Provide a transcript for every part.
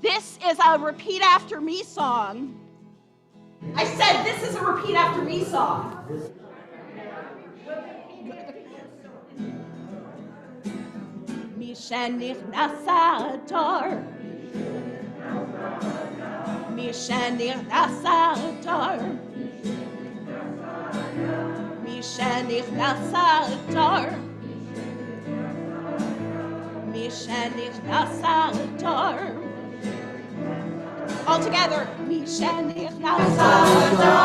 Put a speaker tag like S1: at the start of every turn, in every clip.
S1: This is a repeat after me song. I said this is a repeat after me song. משנכנס האדר, משנכנס האדר, משנכנס האדר, משנכנס האדר. All together. משנכנס האדר,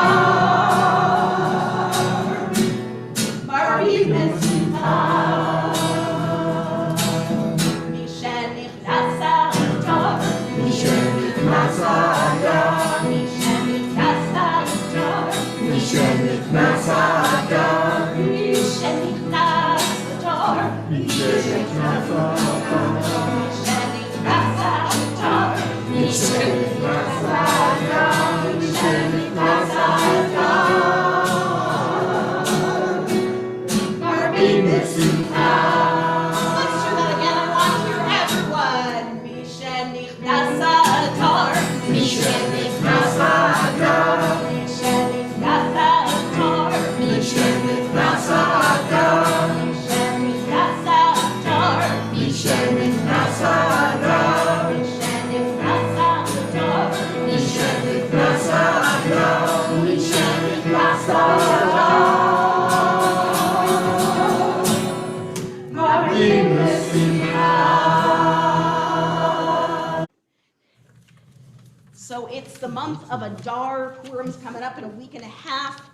S1: מרבים בשמחה. So it's the month of Adar. Purim's coming up in a week and a half.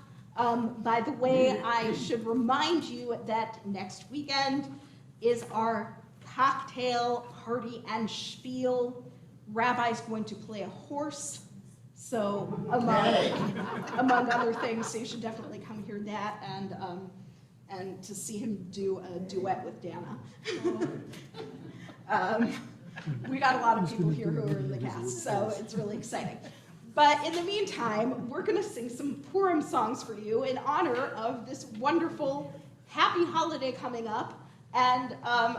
S1: By the way, I should remind you that next weekend is our cocktail party and spiel. Rabbi's going to play a horse, so among other things, so you should definitely come hear that and to see him do a duet with Dana. We got a lot of people here who are in the cast, so it's really exciting. But in the meantime, we're going to sing some Purim songs for you in honor of this wonderful, happy holiday coming up. And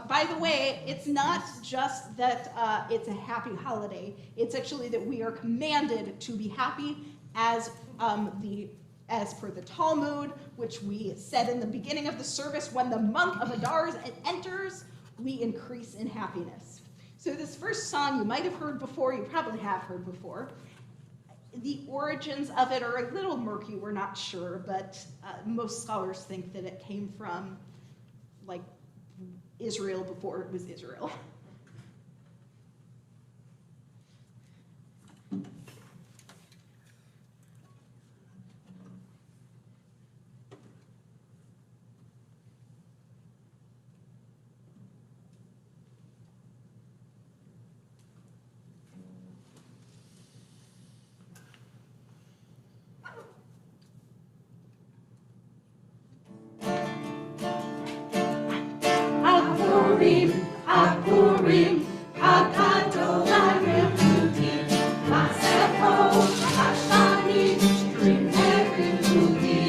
S1: by the way, it's not just that it's a happy holiday. It's actually that we are commanded to be happy as per the Talmud, which we said in the beginning of the service. When the month of Adar enters, we increase in happiness. So this first song you might have heard before, you probably have heard before. The origins of it are a little murky, we're not sure, but most scholars think that it came from like Israel before it was Israel. Purim, Haggadah, Yehudi, Masefo, Hashani, String Yehudi.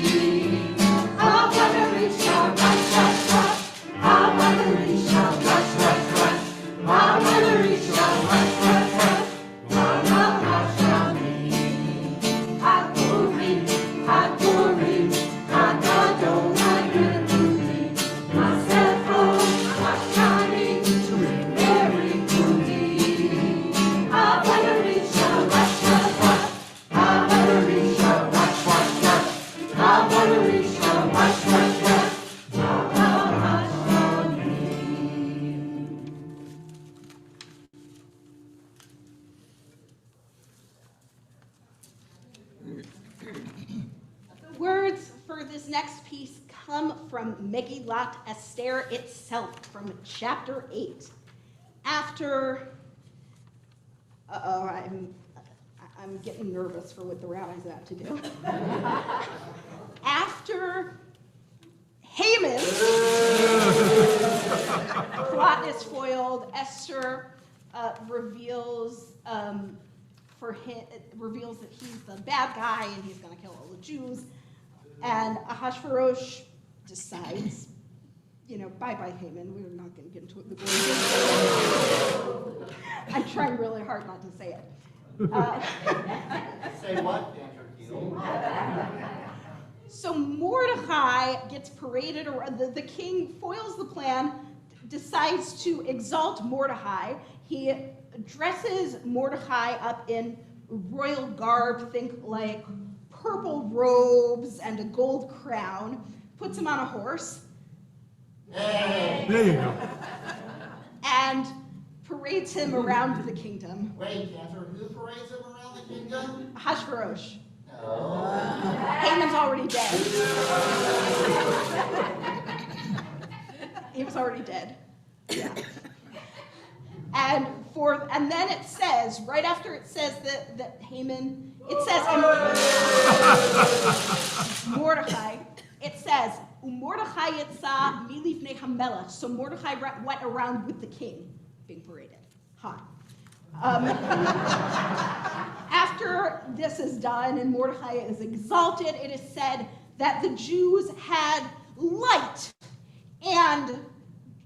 S1: Havarisha, Rush, Rush, Rush. Havarisha, Rush, Rush, Rush. Havarisha, Rush, Rush, Rush. Hashani. Purim, Purim, Haggadah, Yehudi, Masefo, Hashani. Next piece come from Megillat Esther itself, from chapter 8. After, I'm getting nervous for what the rabbi's about to do. After Haman, plot is foiled, Esther reveals that he's the bad guy and he's going to kill all the Jews. And Ahasuerus decides, bye-bye, Haman. We're not going to get into it. I'm trying really hard not to say it.
S2: Say what, Dancer?
S1: So Mordecai gets paraded around. The king foils the plan, decides to exalt Mordecai. He dresses Mordecai up in royal garb, think like purple robes and a gold crown, puts him on a horse.
S2: Hey!
S3: There you go.
S1: And parades him around the kingdom.
S2: Wait, Dancer, who parades him around the kingdom?
S1: Ahasuerus.
S2: No.
S1: Haman's already dead. He was already dead. Yeah. And then it says, right after it says that Haman, it says Mordecai, it says, Mordecai yitza milifnei hamelech. So Mordecai went around with the king being paraded. Hot. After this is done and Mordecai is exalted, it is said that the Jews had light and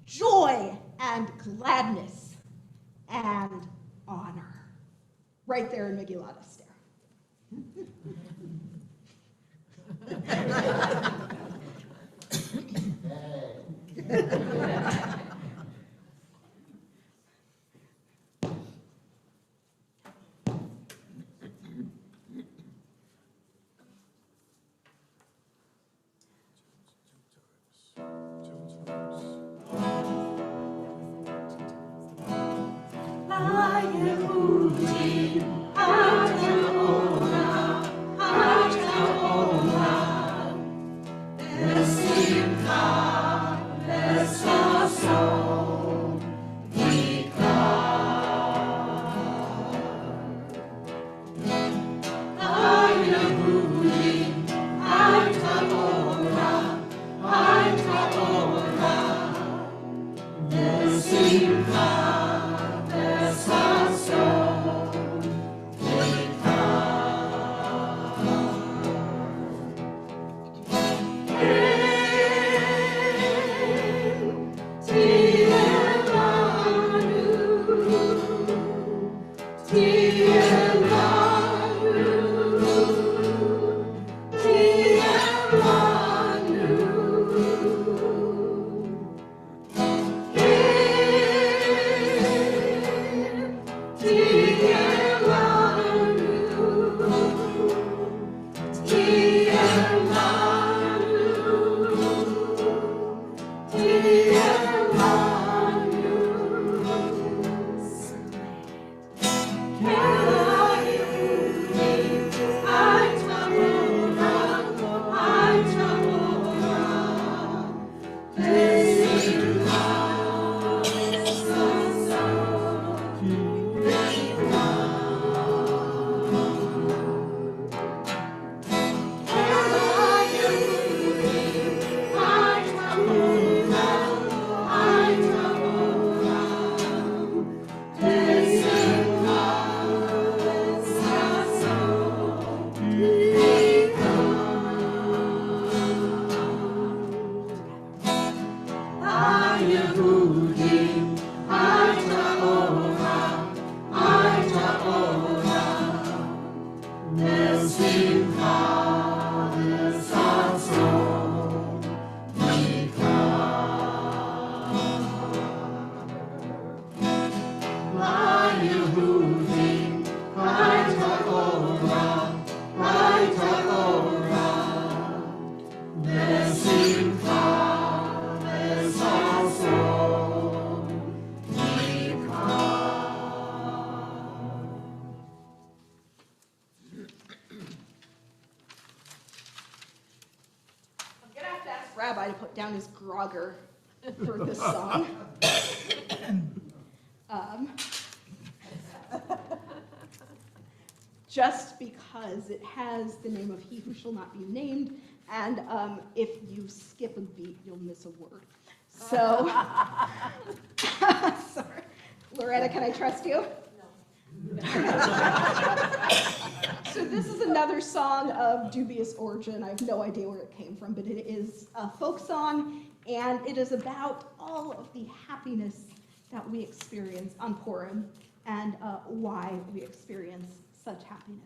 S1: joy and gladness and honor. Right there in Megillat Esther. Rabbi to put down his grogger for this song. Just because it has the name of He Who Shall Not Be Named, and if you skip a beat, you'll miss a word. So, sorry. Loretta, can I trust you? No. So this is another song of dubious origin. I have no idea where it came from, but it is a folk song, and it is about all of the happiness that we experience on Purim and why we experience such happiness.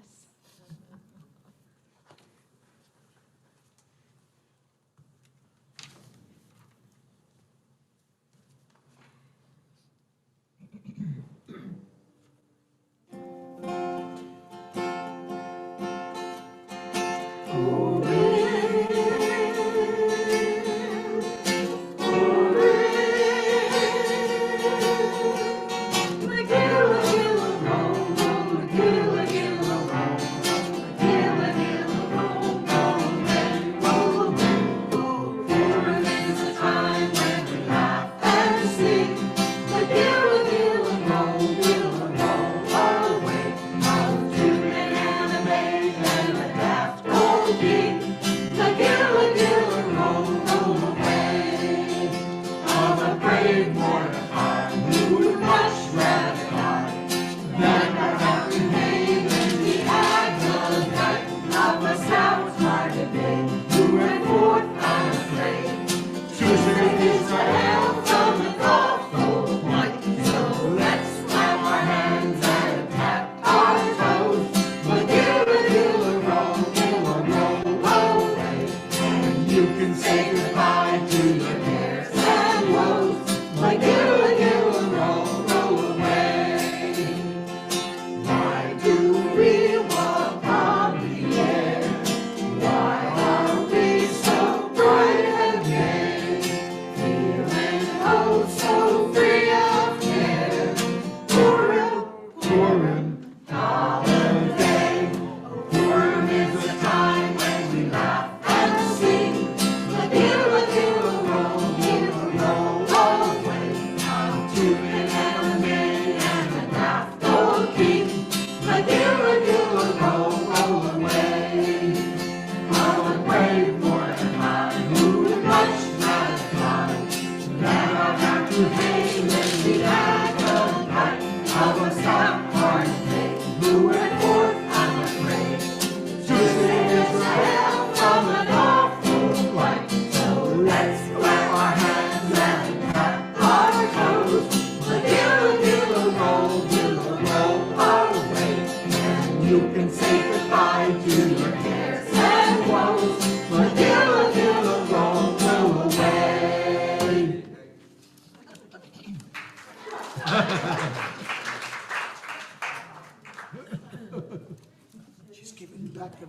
S3: She's giving back the.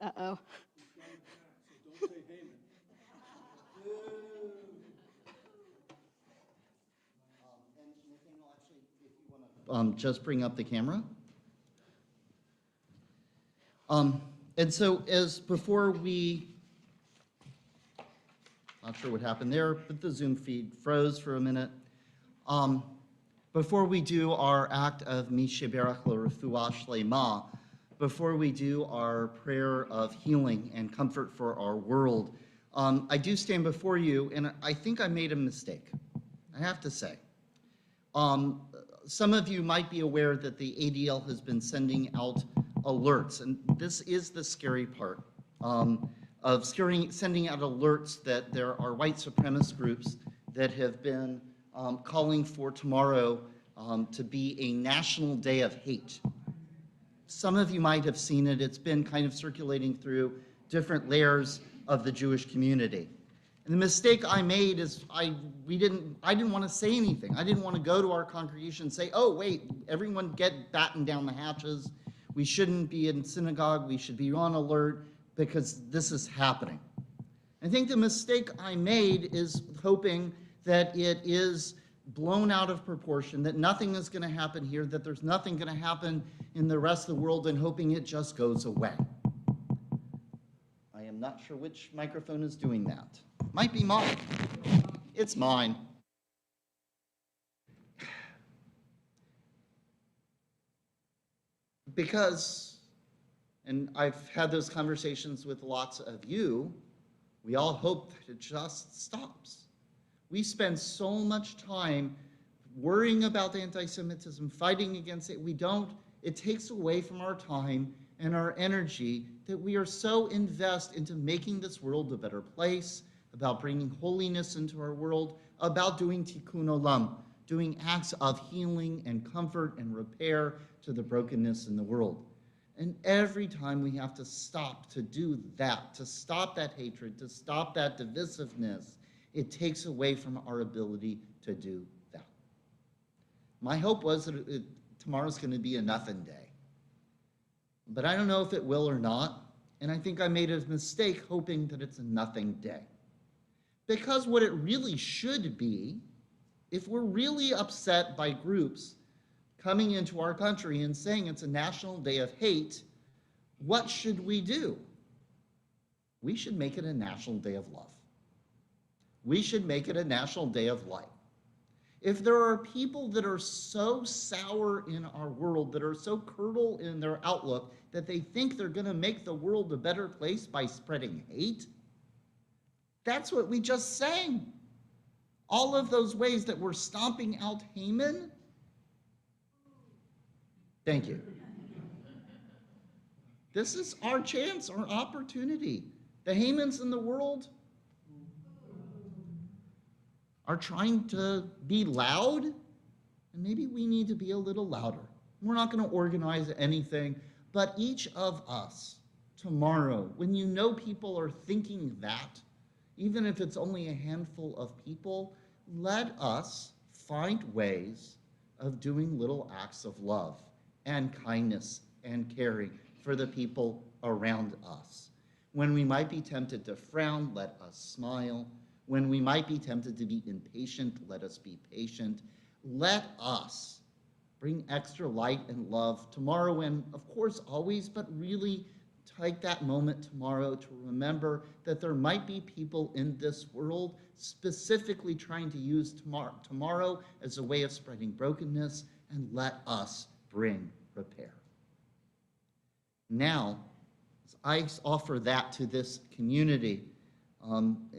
S1: Uh-oh.
S2: Just bring up the camera. And so before we, not sure what happened there, but the Zoom feed froze for a minute. Before we do our act of Misheberach L'Refuah Shlema, before we do our prayer of healing and comfort for our world, I do stand before you, and I think I made a mistake, I have to say. Some of you might be aware that the ADL has been sending out alerts, and this is the scary part of sending out alerts that there are white supremacist groups that have been calling for tomorrow to be a national day of hate. Some of you might have seen it. It's been kind of circulating through different layers of the Jewish community. And the mistake I made is I didn't want to say anything. I didn't want to go to our congregation and say, oh, wait, everyone batten down the hatches. We shouldn't be in synagogue. We should be on alert because this is happening. I think the mistake I made is hoping that it is blown out of proportion, that nothing is going to happen here, that there's nothing going to happen in the rest of the world, and hoping it just goes away. I am not sure which microphone is doing that. Might be mine. It's mine. Because, and I've had those conversations with lots of you, we all hope that it just stops. We spend so much time worrying about anti-Semitism, fighting against it. It takes away from our time and our energy that we are so invested into making this world a better place, about bringing holiness into our world, about doing tikkun olam, doing acts of healing and comfort and repair to the brokenness in the world. And every time we have to stop to do that, to stop that hatred, to stop that divisiveness, it takes away from our ability to do that. My hope was that tomorrow's going to be a nothing day. But I don't know if it will or not, and I think I made a mistake hoping that it's a nothing day. Because what it really should be, if we're really upset by groups coming into our country and saying it's a national day of hate, what should we do? We should make it a national day of love. We should make it a national day of light. If there are people that are so sour in our world, that are so curdle in their outlook, that they think they're going to make the world a better place by spreading hate, that's what we just sang. All of those ways that we're stomping out Haman. Thank you. This is our chance, our opportunity. The Hamans in the world are trying to be loud, and maybe we need to be a little louder. We're not going to organize anything, but each of us tomorrow, when you know people are thinking that, even if it's only a handful of people, let us find ways of doing little acts of love and kindness and caring for the people around us. When we might be tempted to frown, let us smile. When we might be tempted to be impatient, let us be patient. Let us bring extra light and love tomorrow and, of course, always, but really take that moment tomorrow to remember that there might be people in this world specifically trying to use tomorrow as a way of spreading brokenness, and let us bring repair. Now, I offer that to this community.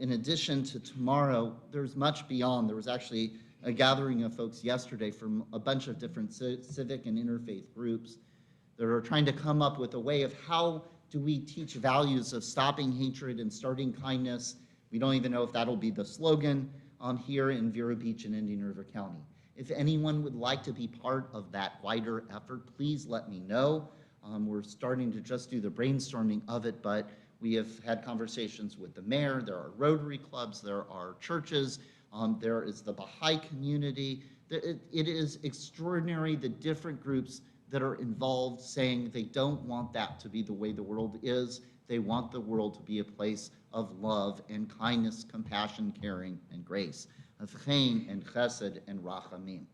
S2: In addition to tomorrow, there's much beyond. There was actually a gathering of folks yesterday from a bunch of different civic and interfaith groups that are trying to come up with a way of how do we teach values of stopping hatred and starting kindness. We don't even know if that'll be the slogan here in Vero Beach and Indian River County. If anyone would like to be part of that wider effort, please let me know. We're starting to just do the brainstorming of it, but we have had conversations with the mayor. There are Rotary clubs, there are churches, there is the Baha'i community. It is extraordinary the different groups that are involved saying they don't want that to be the way the world is. They want the world to be a place of love and kindness, compassion, caring, and grace, of chen and chesed and rachamim.